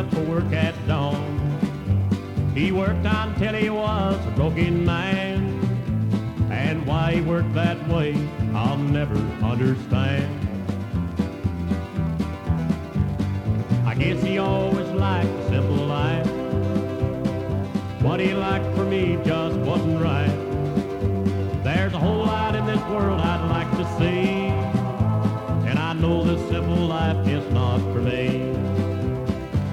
left for work at dawn. He worked until he was a broken man, and why he worked that way I'll never understand. I guess he always liked a simple life. What he liked for me just wasn't right. There's a whole lot in this world I'd like to see, and I know this simple life is not for me.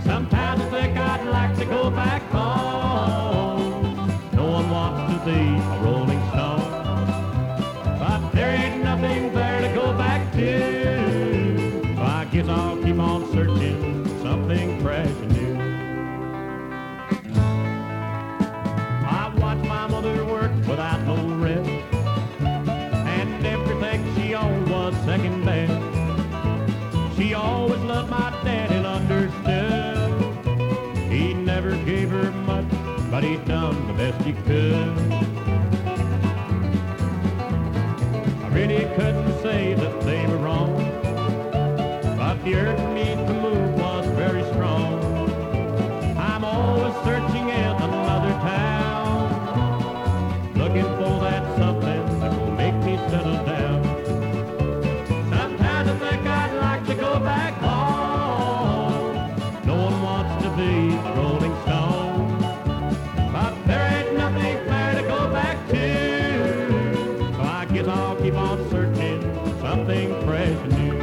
Sometimes I think I'd like to go back home. No one wants to be a rolling stone, but there ain't nothing there to go back to. So I guess I'll keep on searching for something fresh and new. I watched my mother work without no rest, and everything she owned was second best. She always loved my dad and understood. He never gave her much, but he done the best he could. I really couldn't say that they were wrong, but the urge for me to move was very strong. I'm always searching in another town, looking for that something that will make me settle down. Sometimes I think I'd like to go back home. No one wants to be a rolling stone, but there ain't nothing there to go back to. So I guess I'll keep on searching for something fresh and new.